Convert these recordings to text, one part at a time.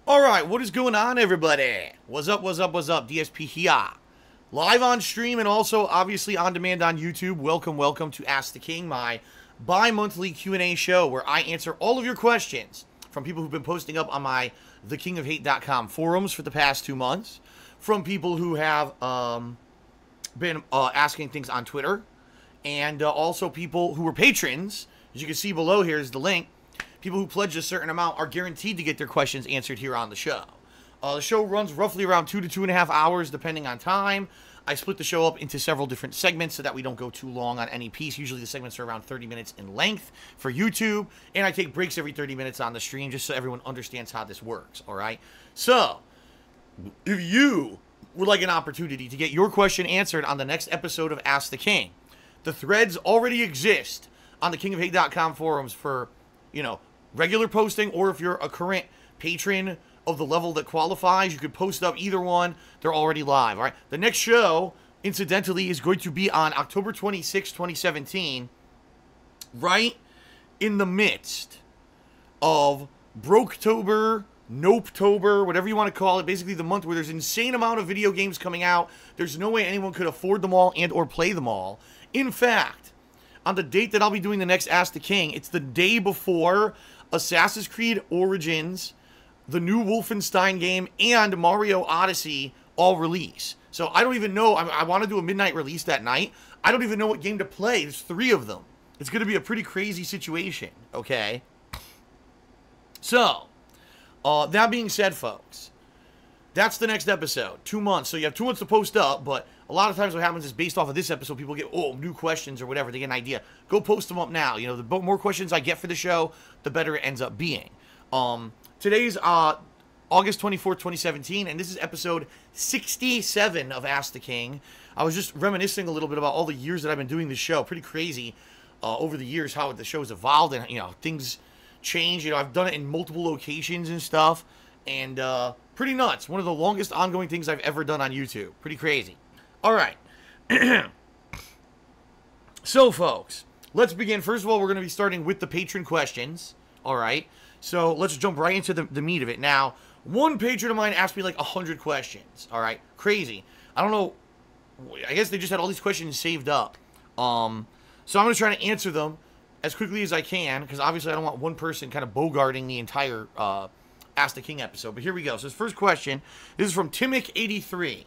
Alright, what is going on, everybody? What's up, what's up, what's up? DSP here. Live on stream and also, obviously, on demand on YouTube. Welcome to Ask the King, my bi-monthly Q&A show where I answer all of your questions from people who've been posting up on my thekingofhate.com forums for the past 2 months, from people who have been asking things on Twitter, and also people who were patrons. As you can see below, here's the link. People who pledge a certain amount are guaranteed to get their questions answered here on the show. The show runs roughly around 2 to 2.5 hours, depending on time. I split the show up into several different segments so that we don't go too long on any piece. Usually the segments are around 30 minutes in length for YouTube, and I take breaks every 30 minutes on the stream just so everyone understands how this works, all right? So, if you would like an opportunity to get your question answered on the next episode of Ask the King, the threads already exist on the kingofhate.com forums for, you know, regular posting, or if you're a current patron of the level that qualifies, you could post up either one. They're already live, all right? The next show, incidentally, is going to be on October 26, 2017, right in the midst of Broketober, Nopetober, whatever you want to call it, basically the month where there's an insane amount of video games coming out. There's no way anyone could afford them all and or play them all. In fact, on the date that I'll be doing the next Ask the King, it's the day before Assassin's Creed Origins, the new Wolfenstein game, and Mario Odyssey all release. So I don't even know. I want to do a midnight release that night. I don't even know what game to play. There's 3 of them. It's going to be a pretty crazy situation, okay? So, that being said, folks, that's the next episode. 2 months. So you have 2 months to post up, but a lot of times what happens is based off of this episode, people get, new questions or whatever. They get an idea. Go post them up now. You know, the more questions I get for the show, the better it ends up being. Today's August 24th, 2017, and this is episode 67 of Ask the King. I was just reminiscing a little bit about all the years that I've been doing this show. Pretty crazy over the years how the show's evolved and, you know, things change. You know, I've done it in multiple locations and stuff, and pretty nuts. One of the longest ongoing things I've ever done on YouTube. Pretty crazy. All right. So, folks, let's begin. First of all, we're going to be starting with the patron questions. All right. So, let's jump right into the meat of it. Now, one patron of mine asked me like 100 questions. All right. Crazy. I don't know. I guess they just had all these questions saved up. So, I'm going to try to answer them as quickly as I can, because obviously I don't want one person kind of bogarting the entire Ask the King episode. But here we go. So, his first question, this is from Timic83.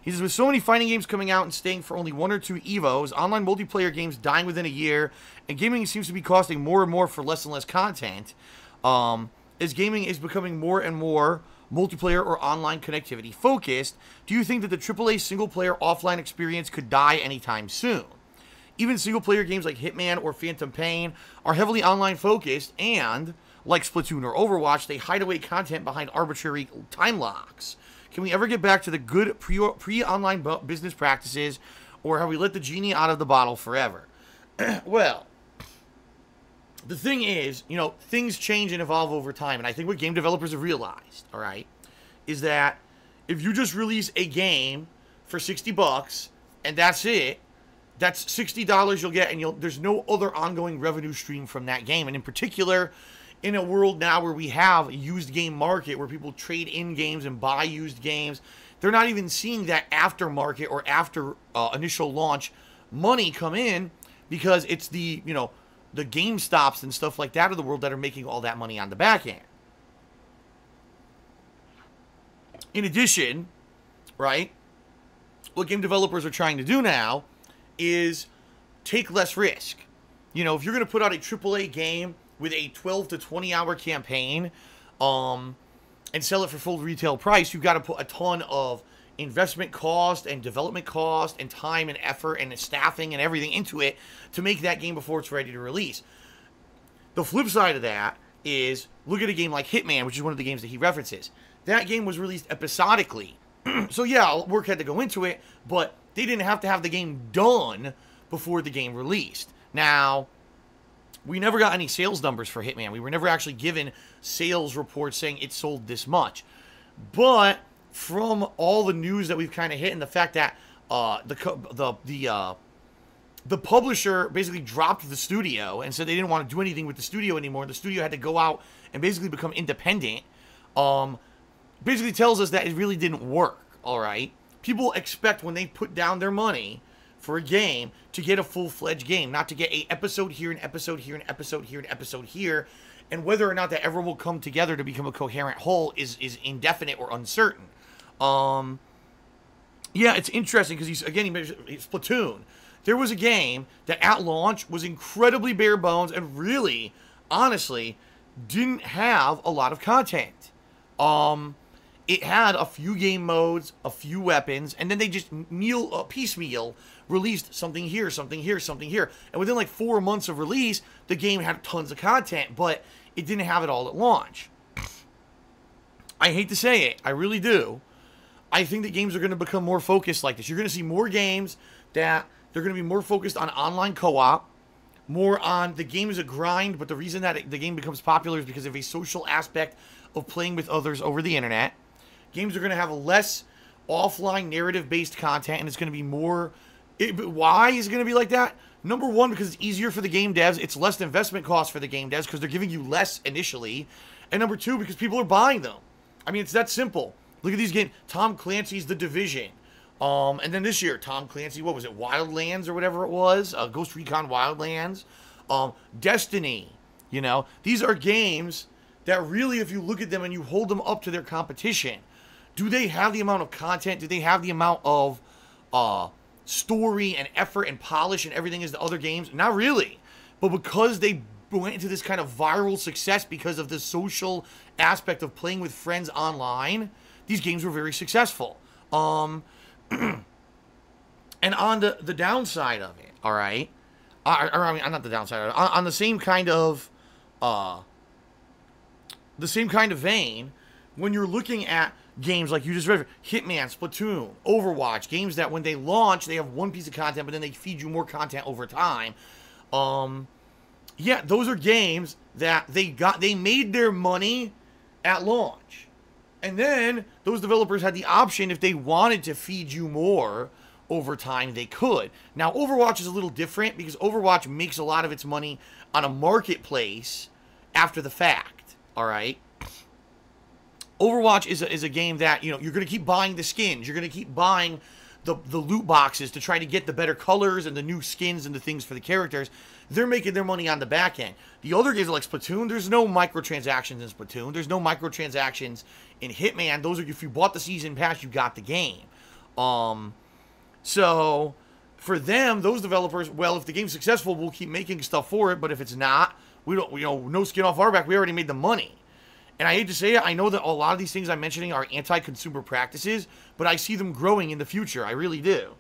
He says, with so many fighting games coming out and staying for only 1 or 2 EVOs, online multiplayer games dying within a year, and gaming seems to be costing more and more for less and less content, as gaming is becoming more and more multiplayer or online connectivity focused, do you think that the AAA single-player offline experience could die anytime soon? Even single-player games like Hitman or Phantom Pain are heavily online focused, and, like Splatoon or Overwatch, they hide away content behind arbitrary time locks. Can we ever get back to the good pre-online business practices, or have we let the genie out of the bottle forever? Well, the thing is, you know, things change and evolve over time, and I think what game developers have realized, all right, is that if you just release a game for $60 and that's it, that's $60 you'll get, and there's no other ongoing revenue stream from that game. And in particular, in a world now where we have a used game market where people trade in games and buy used games, they're not even seeing that aftermarket or after initial launch money come in, because it's the, you know, the GameStops and stuff like that of the world that are making all that money on the back end. In addition, right, what game developers are trying to do now is take less risk. You know, if you're going to put out a AAA game with a 12 to 20 hour campaign and sell it for full retail price, you've got to put a ton of investment cost and development cost and time and effort and staffing and everything into it to make that game before it's ready to release. The flip side of that is, look at a game like Hitman, which is one of the games that he references. That game was released episodically. So yeah, work had to go into it, but they didn't have to have the game done before the game released. Now, we never got any sales numbers for Hitman. We were never actually given sales reports saying it sold this much. But from all the news that we've kind of hit, and the fact that the publisher basically dropped the studio and said they didn't want to do anything with the studio anymore, the studio had to go out and basically become independent, basically tells us that it really didn't work, all right? People expect when they put down their money for a game to get a full-fledged game, not to get an episode here, an episode here, an episode here, an episode here, and whether or not that ever will come together to become a coherent whole is indefinite or uncertain. Yeah, it's interesting because he mentioned Splatoon. There was a game that at launch was incredibly bare bones and really, honestly, didn't have a lot of content. It had a few game modes, a few weapons, and then they just piecemeal released something here, something here, something here. And within like 4 months of release, the game had tons of content, but it didn't have it all at launch. I hate to say it, I really do. I think that games are going to become more focused like this. You're going to see more games that they're going to be more focused on online co-op, more on the game is a grind, but the reason that the game becomes popular is because of a social aspect of playing with others over the internet. Games are going to have a less offline narrative-based content, and it's going to be more... why is it going to be like that? Number one, because it's easier for the game devs. It's less investment cost for the game devs because they're giving you less initially. And number two, because people are buying them. I mean, it's that simple. Look at these games. Tom Clancy's The Division. And then this year, Tom Clancy, what was it? Wildlands or whatever it was? Ghost Recon Wildlands. Destiny. You know, these are games that really, if you look at them and you hold them up to their competition, do they have the amount of content? Do they have the amount of story and effort and polish and everything as the other games? Not really. But because they went into this kind of viral success because of the social aspect of playing with friends online, these games were very successful. And on the downside of it, all right? I mean, not the downside of it. On the same kind of... vein, when you're looking at games like you just read, Hitman, Splatoon, Overwatch, games that when they launch, they have one piece of content, but then they feed you more content over time. Yeah, those are games that they made their money at launch. And then those developers had the option, if they wanted to feed you more over time, they could. Now, Overwatch is a little different because Overwatch makes a lot of its money on a marketplace after the fact, all right? Overwatch is a game that, you know, you're going to keep buying the skins. You're going to keep buying the loot boxes to try to get the better colors and the new skins and the things for the characters. They're making their money on the back end. The other games like Splatoon, there's no microtransactions in Splatoon. There's no microtransactions in Hitman. Those are, if you bought the season pass, you got the game. So for them, those developers, well, if the game's successful, we'll keep making stuff for it. But if it's not, we don't, you know, no skin off our back. We already made the money. And I hate to say it, I know that a lot of these things I'm mentioning are anti-consumer practices, but I see them growing in the future. I really do.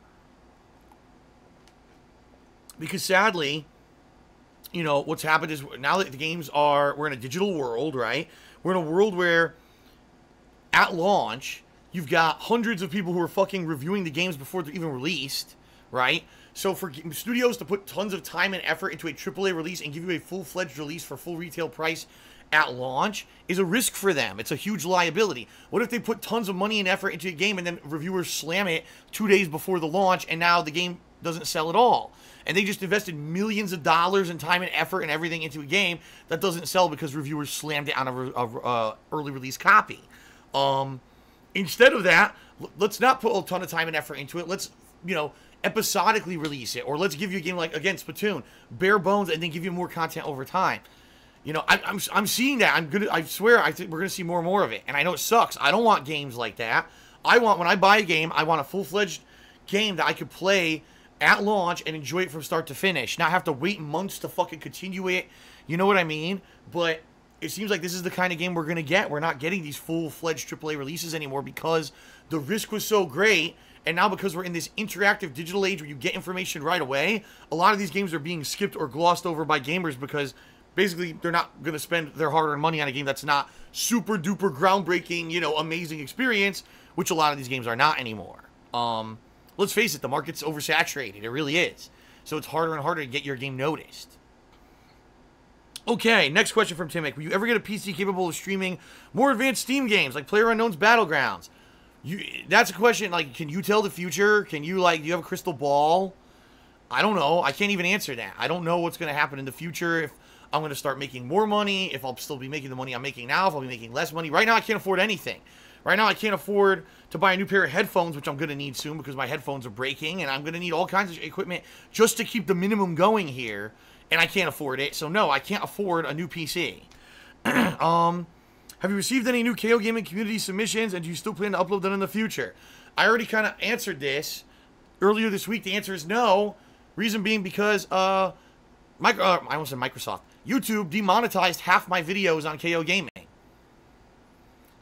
Because sadly, you know, what's happened is now that the games are, we're in a digital world, right? We're in a world where at launch, you've got hundreds of people who are fucking reviewing the games before they're even released, right? So for studios to put tons of time and effort into a AAA release and give you a full-fledged release for full retail price at launch is a risk for them. It's a huge liability. What if they put tons of money and effort into a game and then reviewers slam it 2 days before the launch and now the game doesn't sell at all? And they just invested millions of dollars in time and effort and everything into a game that doesn't sell because reviewers slammed it on a early release copy. Instead of that, let's not put a ton of time and effort into it. Let's, you know, episodically release it. Or let's give you a game like, again, Splatoon, bare bones, and then give you more content over time. You know, I'm seeing that. I swear, I think we're gonna see more and more of it. And I know it sucks. I don't want games like that. When I buy a game, I want a full-fledged game that I could play at launch and enjoy it from start to finish. Not have to wait months to fucking continue it. You know what I mean? But it seems like this is the kind of game we're gonna get. We're not getting these full-fledged AAA releases anymore because the risk was so great. And now because we're in this interactive digital age where you get information right away, a lot of these games are being skipped or glossed over by gamers because basically they're not going to spend their hard-earned money on a game that's not super-duper groundbreaking, you know, amazing experience, which a lot of these games are not anymore. Let's face it, the market's oversaturated. It really is. So it's harder and harder to get your game noticed. Okay, next question from Timic. Will you ever get a PC capable of streaming more advanced Steam games like PlayerUnknown's Battlegrounds? That's a question, like, can you tell the future? Can you, like, do you have a crystal ball? I don't know. I can't even answer that. I don't know what's going to happen in the future, if I'm going to start making more money, if I'll still be making the money I'm making now, if I'll be making less money. Right now, I can't afford anything. Right now, I can't afford to buy a new pair of headphones, which I'm going to need soon because my headphones are breaking, and I'm going to need all kinds of equipment just to keep the minimum going here, and I can't afford it. So, no, I can't afford a new PC. Have you received any new KOGaming community submissions, and do you still plan to upload them in the future? I already kind of answered this earlier this week. The answer is no. Reason being because, I almost said Microsoft. YouTube demonetized half my videos on KOGaming.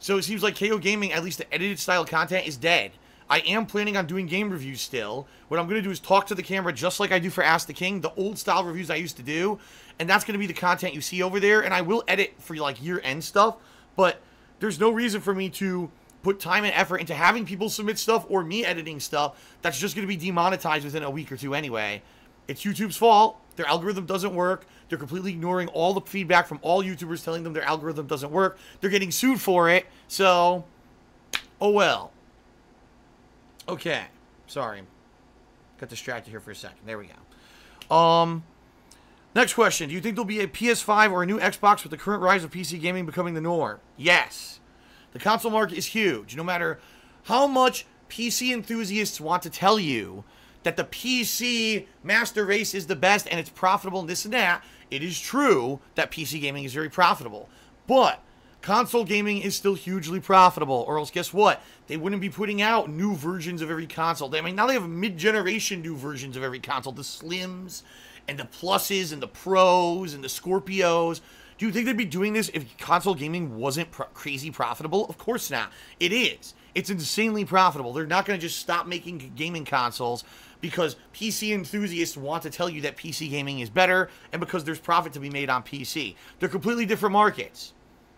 So it seems like KOGaming, at least the edited style content, is dead. I am planning on doing game reviews still. What I'm going to do is talk to the camera just like I do for Ask the King, the old style reviews I used to do. And that's going to be the content you see over there. And I will edit for like year-end stuff. But there's no reason for me to put time and effort into having people submit stuff or me editing stuff that's just going to be demonetized within a week or two anyway. It's YouTube's fault. Their algorithm doesn't work. They're completely ignoring all the feedback from all YouTubers telling them their algorithm doesn't work. They're getting sued for it. So, oh well. Okay. Sorry. Got distracted here for a second. There we go. Next question. Do you think there'll be a PS5 or a new Xbox with the current rise of PC gaming becoming the norm? Yes. The console market is huge. No matter how much PC enthusiasts want to tell you that the PC master race is the best and it's profitable and this and that, it is true that PC gaming is very profitable. But console gaming is still hugely profitable, or else guess what? They wouldn't be putting out new versions of every console. I mean, now they have mid-generation new versions of every console. The Slims and the Pluses and the Pros and the Scorpios. Do you think they'd be doing this if console gaming wasn't crazy profitable? Of course not. It is. It's insanely profitable. They're not going to just stop making gaming consoles because PC enthusiasts want to tell you that PC gaming is better and because there's profit to be made on PC. They're completely different markets.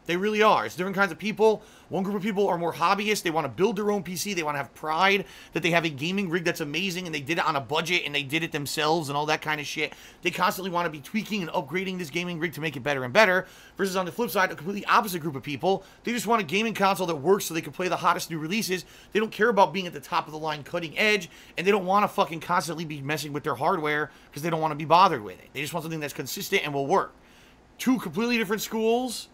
They really are. It's different kinds of people. One group of people are more hobbyists. They want to build their own PC. They want to have pride that they have a gaming rig that's amazing and they did it on a budget and they did it themselves and all that kind of shit. They constantly want to be tweaking and upgrading this gaming rig to make it better and better. Versus on the flip side, a completely opposite group of people. They just want a gaming console that works so they can play the hottest new releases. They don't care about being at the top of the line cutting edge, and they don't want to fucking constantly be messing with their hardware because they don't want to be bothered with it. They just want something that's consistent and will work. Two completely different schools.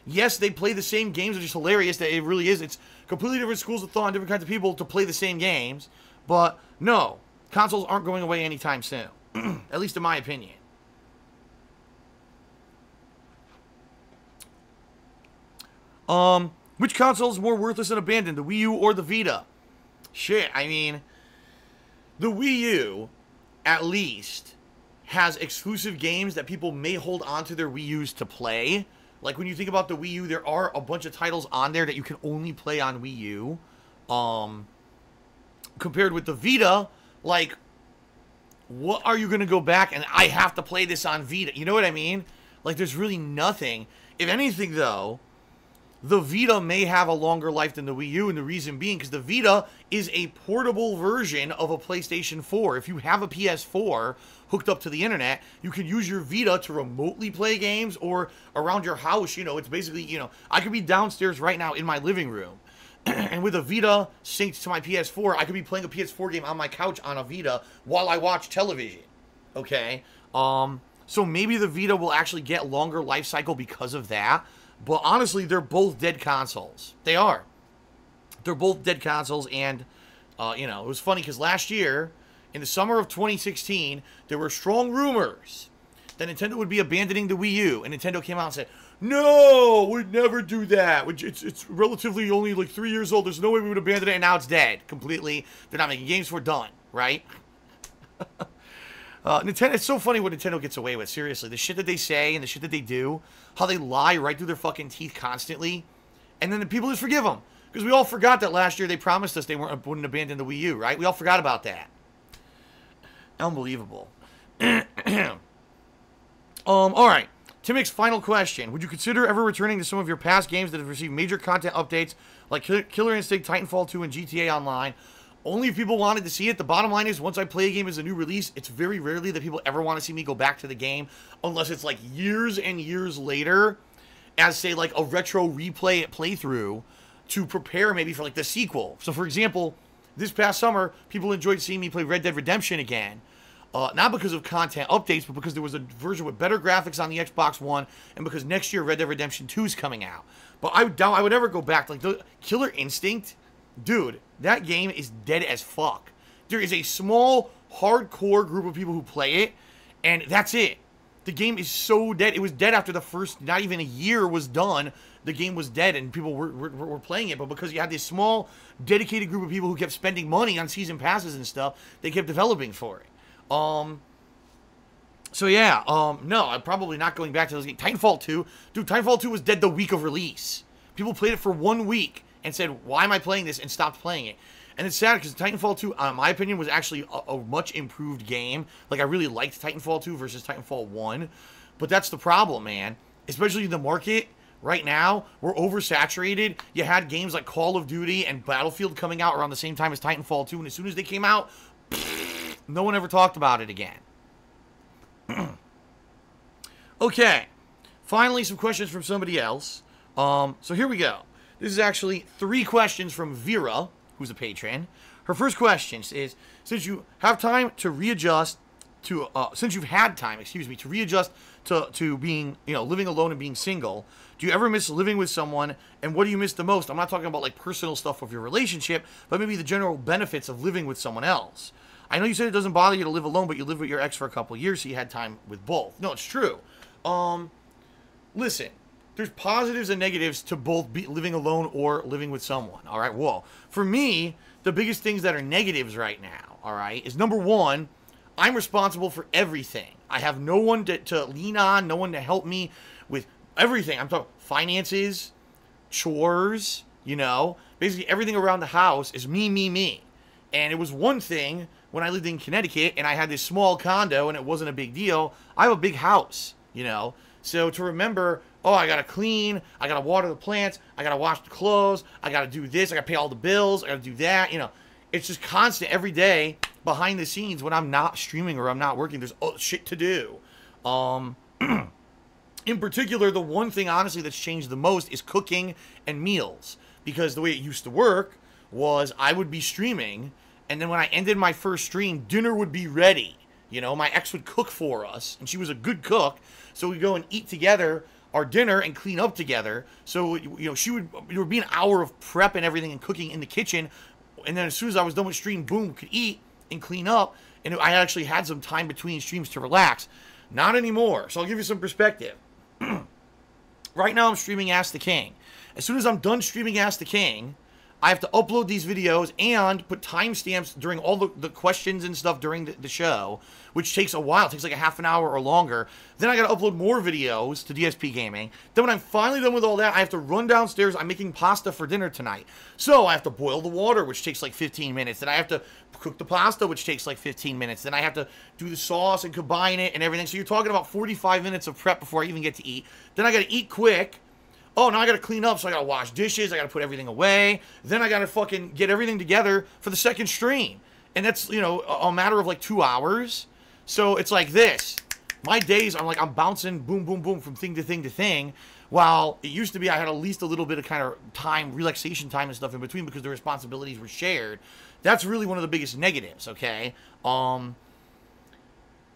Yes, they play the same games, which is hilarious that it really is. It's completely different schools of thought and different kinds of people to play the same games. But no, consoles aren't going away anytime soon. At least in my opinion. Which console is more worthless and abandoned, the Wii U or the Vita? Shit, I mean, the Wii U, at least, has exclusive games that people may hold on to their Wii U's to play. Like, when you think about the Wii U, there are a bunch of titles on there that you can only play on Wii U. Compared with the Vita, like, what are you going to go back and I have to play this on Vita? You know what I mean? Like, there's really nothing. If anything, though, the Vita may have a longer life than the Wii U, and the reason being because the Vita is a portable version of a PlayStation 4. If you have a PS4 hooked up to the internet, you can use your Vita to remotely play games or around your house. You know, it's basically, you know, I could be downstairs right now in my living room, and with a Vita synced to my PS4, I could be playing a PS4 game on my couch on a Vita while I watch television. Okay? So maybe the Vita will actually get longer life cycle because of that. But honestly, they're both dead consoles. They are. They're both dead consoles, and, you know, it was funny because last year, in the summer of 2016, there were strong rumors that Nintendo would be abandoning the Wii U, and Nintendo came out and said, no, we'd never do that. It's relatively only like 3 years old. There's no way we would abandon it, and now it's dead completely. They're not making games for it. Done, right? Nintendo, it's so funny what Nintendo gets away with, seriously. The shit that they say and the shit that they do, how they lie right through their fucking teeth constantly, and then the people just forgive them. Because we all forgot that last year they promised us they wouldn't abandon the Wii U, right? We all forgot about that. Unbelievable. Alright. Timix, final question. Would you consider ever returning to some of your past games that have received major content updates, like Killer Instinct, Titanfall 2, and GTA Online? Only if people wanted to see it. The bottom line is, once I play a game as a new release, it's very rarely that people ever want to see me go back to the game, unless it's like years and years later, as say like a retro replay playthrough to prepare maybe for like the sequel. So for example, this past summer, people enjoyed seeing me play Red Dead Redemption again. Not because of content updates, but because there was a version with better graphics on the Xbox One, and because next year Red Dead Redemption 2 is coming out. But I doubt I would ever go back. Like, the Killer Instinct, dude, that game is dead as fuck. There is a small, hardcore group of people who play it, and that's it. The game is so dead. It was dead after the first, not even a year was done. The game was dead, and people were playing it. But because you had this small, dedicated group of people who kept spending money on season passes and stuff, they kept developing for it. So yeah, no, I'm probably not going back to those games. Titanfall 2, dude, Titanfall 2 was dead the week of release. People played it for 1 week and said, why am I playing this, and stopped playing it. And it's sad because Titanfall 2, in my opinion, was actually a much improved game. Like, I really liked Titanfall 2 versus Titanfall 1. But that's the problem, man. Especially in the market right now, we're oversaturated. You had games like Call of Duty and Battlefield coming out around the same time as Titanfall 2. And as soon as they came out, no one ever talked about it again. Okay. Finally, some questions from somebody else. So here we go. This is actually 3 questions from Vera, who's a patron. Her first question is, since you have time to readjust to, since you've had time, excuse me, to readjust to being, you know, living alone and being single, do you ever miss living with someone, and what do you miss the most? I'm not talking about, like, personal stuff of your relationship, but maybe the general benefits of living with someone else. I know you said it doesn't bother you to live alone, but you lived with your ex for a couple of years, so you had time with both. No, it's true. Listen. There's positives and negatives to both living alone or living with someone, all right? Well, for me, the biggest things that are negatives right now, all right, is number 1, I'm responsible for everything. I have no one to lean on, no one to help me with everything. I'm talking finances, chores, you know. Basically, everything around the house is me. And it was one thing when I lived in Connecticut and I had this small condo and it wasn't a big deal. I have a big house, you know. So to remember, oh, I gotta clean, I gotta water the plants, I gotta wash the clothes, I gotta do this, I gotta pay all the bills, I gotta do that, you know. It's just constant every day behind the scenes when I'm not streaming or I'm not working. There's shit to do. In particular, the one thing, honestly, that's changed the most is cooking and meals. Because the way it used to work was I would be streaming, and then when I ended my first stream, dinner would be ready. You know, my ex would cook for us, and she was a good cook, so we'd go and eat together our dinner and clean up together. So, you know, it would be an hour of prep and everything and cooking in the kitchen, and then as soon as I was done with stream, boom, could eat and clean up, and I actually had some time between streams to relax. Not anymore. So I'll give you some perspective. Right now I'm streaming Ask the King. As soon as I'm done streaming Ask the King, I have to upload these videos and put timestamps during all the questions and stuff during the show, which takes a while. It takes like a half an hour or longer. Then I got to upload more videos to DSPGaming. Then when I'm finally done with all that, I have to run downstairs. I'm making pasta for dinner tonight. So I have to boil the water, which takes like 15 minutes. Then I have to cook the pasta, which takes like 15 minutes. Then I have to do the sauce and combine it and everything. So you're talking about 45 minutes of prep before I even get to eat. Then I got to eat quick. Oh, now I gotta clean up, so I gotta wash dishes, I gotta put everything away, then I gotta fucking get everything together for the second stream. And that's, you know, a matter of like 2 hours. So it's like this. My days are like, I'm bouncing boom, boom, boom from thing to thing to thing, while it used to be I had at least a little bit of kind of time, relaxation time and stuff in between because the responsibilities were shared. That's really one of the biggest negatives, okay?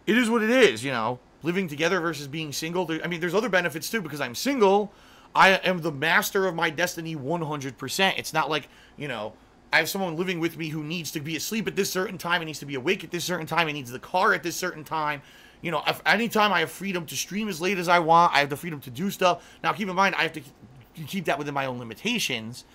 It is what it is, you know, living together versus being single. I mean, there's other benefits too, because I'm single. I am the master of my destiny 100%. It's not like, you know, I have someone living with me who needs to be asleep at this certain time and needs to be awake at this certain time and needs the car at this certain time. You know, anytime I have freedom to stream as late as I want, I have the freedom to do stuff. Now, keep in mind, I have to keep that within my own limitations.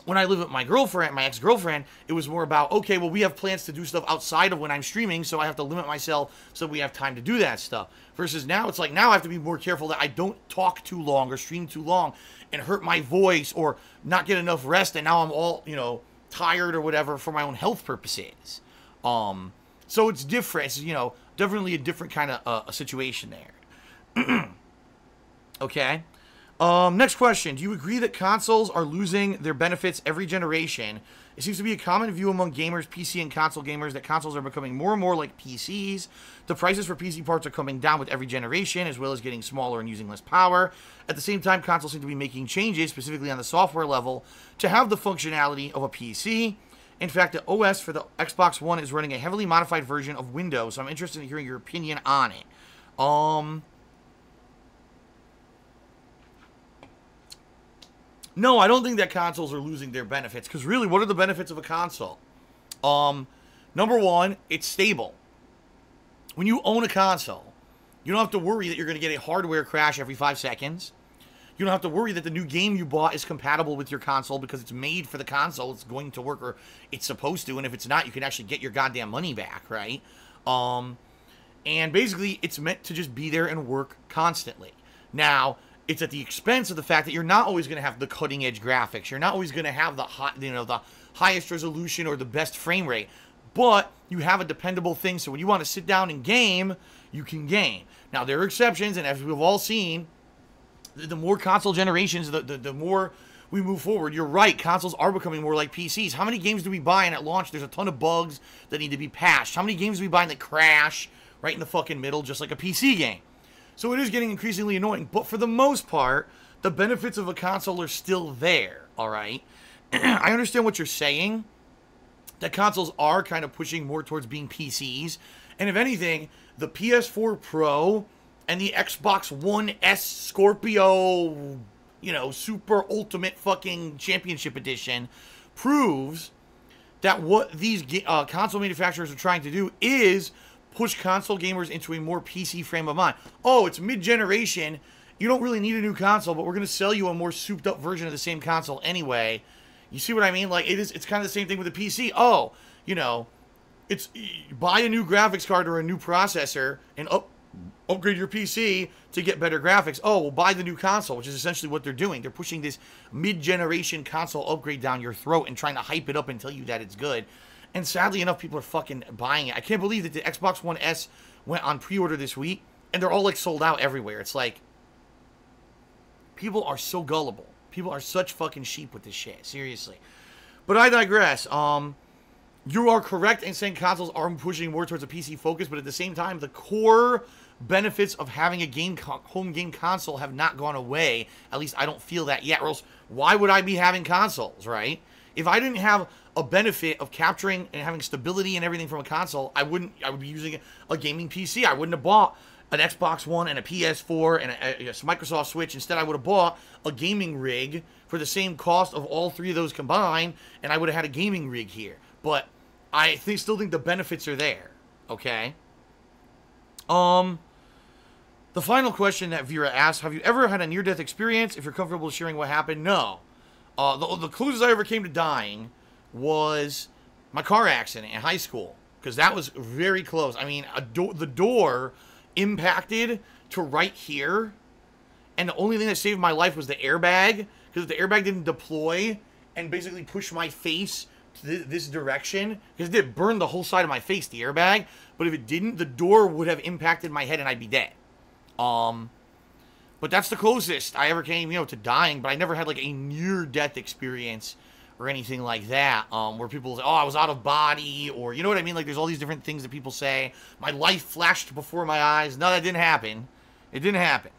When I lived with my girlfriend, my ex-girlfriend, it was more about, okay, well, we have plans to do stuff outside of when I'm streaming, so I have to limit myself so we have time to do that stuff. Versus now, it's like, now I have to be more careful that I don't talk too long or stream too long and hurt my voice or not get enough rest, and now I'm all, you know, tired or whatever for my own health purposes. So it's different. It's, you know, definitely a different kind of a situation there. Okay. Next question. Do you agree that consoles are losing their benefits every generation? It seems to be a common view among gamers, PC and console gamers, that consoles are becoming more and more like PCs. The prices for PC parts are coming down with every generation, as well as getting smaller and using less power. At the same time, consoles seem to be making changes, specifically on the software level, to have the functionality of a PC. In fact, the OS for the Xbox One is running a heavily modified version of Windows, so I'm interested in hearing your opinion on it. No, I don't think that consoles are losing their benefits, because really, what are the benefits of a console? Number one, it's stable. When you own a console, you don't have to worry that you're going to get a hardware crash every 5 seconds. You don't have to worry that the new game you bought is compatible with your console because it's made for the console. It's going to work, or it's supposed to, and if it's not, you can actually get your goddamn money back, right? And basically, it's meant to just be there and work constantly. Now, it's at the expense of the fact that you're not always going to have the cutting-edge graphics. You're not always going to have the the highest resolution or the best frame rate. But you have a dependable thing, so when you want to sit down and game, you can game. Now, there are exceptions, and as we've all seen, the more console generations, the more we move forward. You're right, consoles are becoming more like PCs. How many games do we buy and at launch there's a ton of bugs that need to be patched? How many games do we buy and that crash right in the fucking middle, just like a PC game? So it is getting increasingly annoying, but for the most part, the benefits of a console are still there, all right? I understand what you're saying, that consoles are kind of pushing more towards being PCs, and if anything, the PS4 Pro and the Xbox One S Scorpio, you know, super ultimate fucking championship edition proves that what these console manufacturers are trying to do is push console gamers into a more PC frame of mind. Oh, it's mid-generation. You don't really need a new console, but we're going to sell you a more souped-up version of the same console anyway. You see what I mean? Like, it's kind of the same thing with a PC. Oh, you know, it's buy a new graphics card or a new processor and upgrade your PC to get better graphics. Oh, well, buy the new console, which is essentially what they're doing. They're pushing this mid-generation console upgrade down your throat and trying to hype it up and tell you that it's good. And sadly enough, people are fucking buying it. I can't believe that the Xbox One S went on pre-order this week, and they're all, like, sold out everywhere. It's like, people are so gullible. People are such fucking sheep with this shit. Seriously. But I digress. You are correct in saying consoles are pushing more towards a PC focus, but at the same time, the core benefits of having a home game console have not gone away. At least I don't feel that yet. Or else, why would I be having consoles, right? If I didn't have a benefit of capturing and having stability and everything from a console, I would be using a gaming PC. I wouldn't have bought an Xbox One and a PS4 and a Microsoft Switch. Instead, I would have bought a gaming rig for the same cost of all three of those combined, and I would have had a gaming rig here. But I still think the benefits are there, okay? The final question that Vera asked, have you ever had a near-death experience? If you're comfortable sharing what happened, no. The closest I ever came to dying was my car accident in high school, because that was very close. I mean, the door impacted to right here, and the only thing that saved my life was the airbag, because the airbag didn't deploy and basically push my face to this direction, because it did burn the whole side of my face, the airbag, but if it didn't, the door would have impacted my head and I'd be dead. But that's the closest I ever came, to dying, but I never had, like, a near-death experience or anything like that, where people say, oh, I was out of body, or, you know what I mean? Like, there's all these different things that people say. My life flashed before my eyes. No, that didn't happen. It didn't happen.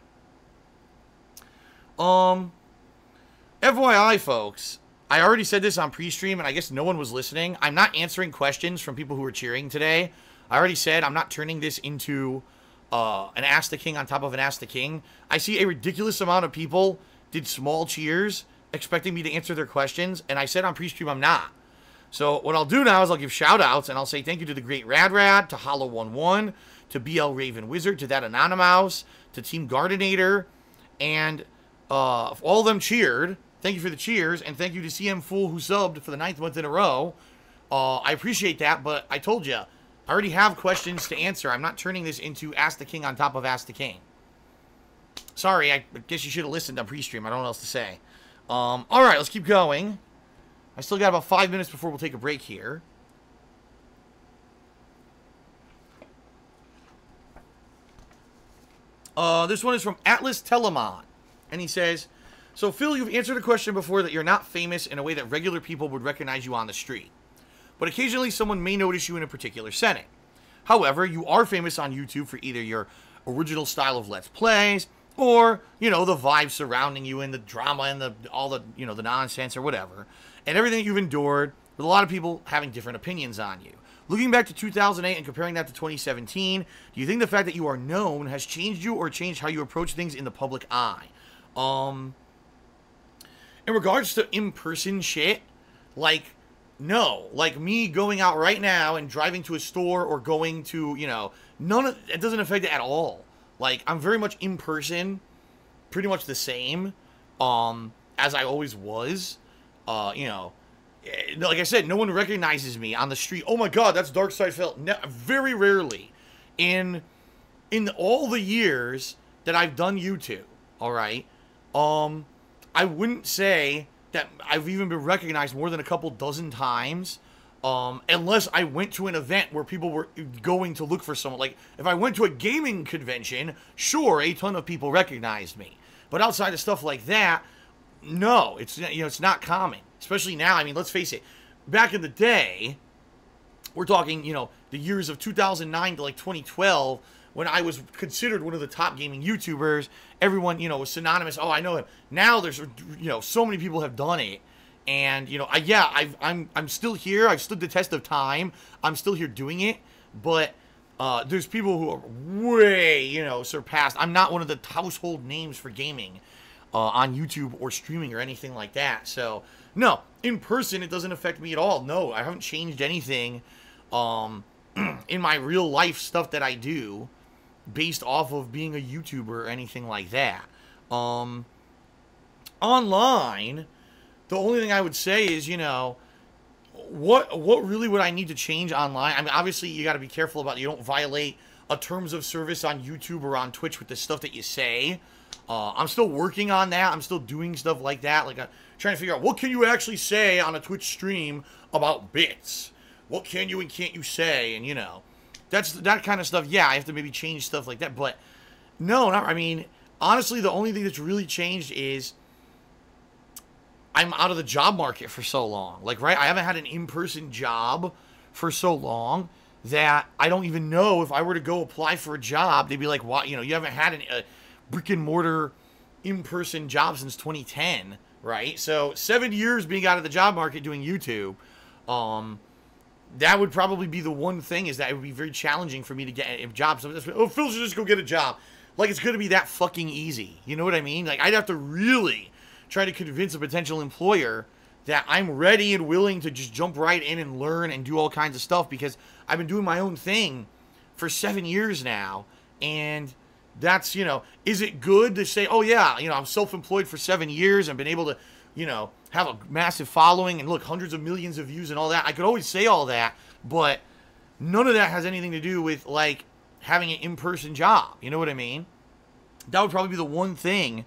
FYI, folks, I already said this on pre-stream, and I guess no one was listening. I'm not answering questions from people who are cheering today. I already said I'm not turning this into an Ask the King on top of an Ask the King. I see a ridiculous amount of people did small cheers expecting me to answer their questions, and I said on pre-stream I'm not. So what I'll do now is I'll give shout-outs, and I'll say thank you to the Great Rad, to Hollow11, to BL Raven Wizard, to That Anonymous, to Team Gardenator, and all of them cheered. Thank you for the cheers, and thank you to CM Fool who subbed for the 9th month in a row. I appreciate that, but I told you, I already have questions to answer. I'm not turning this into Ask the King on top of Ask the King. Sorry, I guess you should have listened on pre-stream. I don't know what else to say. Alright, let's keep going. I still got about 5 minutes before we'll take a break here. This one is from Atlas Telemon. And he says, so Phil, you've answered a question before that you're not famous in a way that regular people would recognize you on the street. But occasionally someone may notice you in a particular setting. However, you are famous on YouTube for either your original style of Let's Plays, or, the vibe surrounding you and the drama and all the nonsense or whatever, and everything that you've endured, with a lot of people having different opinions on you. Looking back to 2008 and comparing that to 2017, do you think the fact that you are known has changed you or changed how you approach things in the public eye? In in regards to in-person shit, like, no. Like, me going out right now and driving to a store or going to, you know, it doesn't affect it at all. Like, I'm very much in person, pretty much the same, as I always was. You know, like I said, no one recognizes me on the street. Oh my god, that's Darkside Phil. No, very rarely. In all the years that I've done YouTube, alright, I wouldn't say that I've even been recognized more than a couple dozen times, unless I went to an event where people were going to look for someone. Like, if I went to a gaming convention, sure, a ton of people recognized me. But outside of stuff like that, no, it's, you know, it's not common. Especially now, I mean, let's face it, back in the day, we're talking, you know, the years of 2009 to like 2012, when I was considered one of the top gaming YouTubers, everyone, you know, was synonymous. Oh, I know him. Now there's, you know, so many people have done it. And, you know, I'm still here. I've stood the test of time. I'm still here doing it. But there's people who are way, you know, surpassed. I'm not one of the household names for gaming on YouTube or streaming or anything like that. So, no, in person, it doesn't affect me at all. No, I haven't changed anything in my real life stuff that I do based off of being a YouTuber or anything like that. Online, the only thing I would say is, you know, what really would I need to change online? I mean, obviously, you got to be careful about, you don't violate a terms of service on YouTube or on Twitch with the stuff that you say. I'm still working on that. I'm still doing stuff like that. Like, I'm trying to figure out, what can you actually say on a Twitch stream about bits? What can you and can't you say? And, you know, that kind of stuff. Yeah, I have to maybe change stuff like that. But, no, I mean, honestly, the only thing that's really changed is I'm out of the job market for so long. Like, right? I haven't had an in-person job for so long that I don't even know if I were to go apply for a job, they'd be like, "What? You know, you haven't had a brick-and-mortar in-person job since 2010, right?" So 7 years being out of the job market doing YouTube, that would probably be the one thing, is that it would be very challenging for me to get a job. So, oh, Phil should just go get a job. Like, it's going to be that fucking easy. You know what I mean? Like, I'd have to really try to convince a potential employer that I'm ready and willing to just jump right in and learn and do all kinds of stuff, because I've been doing my own thing for 7 years now. And that's, you know, is it good to say, oh yeah, you know, I'm self-employed for 7 years and been able to, you know, have a massive following and look, hundreds of millions of views and all that. I could always say all that, but none of that has anything to do with, like, having an in-person job. You know what I mean? That would probably be the one thing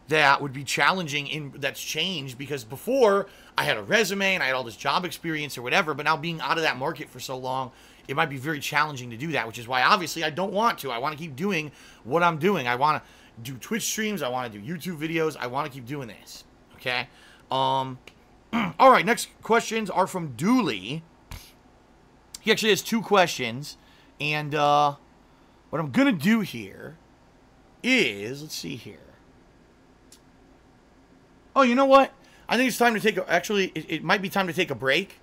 that would be challenging that's changed, because before I had a resume and I had all this job experience or whatever, but now being out of that market for so long, it might be very challenging to do that, which is why obviously I don't want to. I want to keep doing what I'm doing. I want to do Twitch streams. I want to do YouTube videos. I want to keep doing this. Okay? All right, next questions are from Dooley. He actually has 2 questions, and what I'm going to do here is, let's see here. Oh, you know what? I think it's time to take a, actually, it might be time to take a break,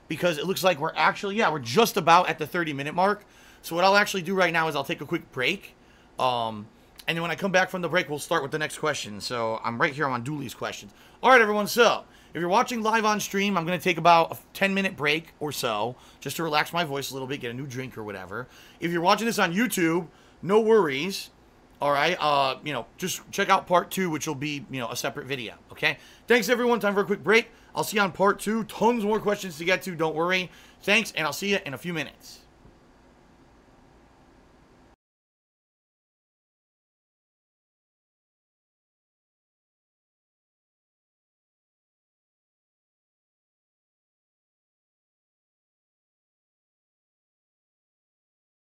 because it looks like we're actually, yeah, we're just about at the 30-minute mark. So what I'll actually do right now is I'll take a quick break. And then when I come back from the break, we'll start with the next question. So I'm right here on Dooley's questions. All right, everyone. So if you're watching live on stream, I'm going to take about a 10-minute break or so, just to relax my voice a little bit, get a new drink or whatever. If you're watching this on YouTube, no worries. All right, you know, just check out part 2, which will be, you know, a separate video, okay? Thanks, everyone. Time for a quick break. I'll see you on part 2. Tons more questions to get to. Don't worry. Thanks, and I'll see you in a few minutes.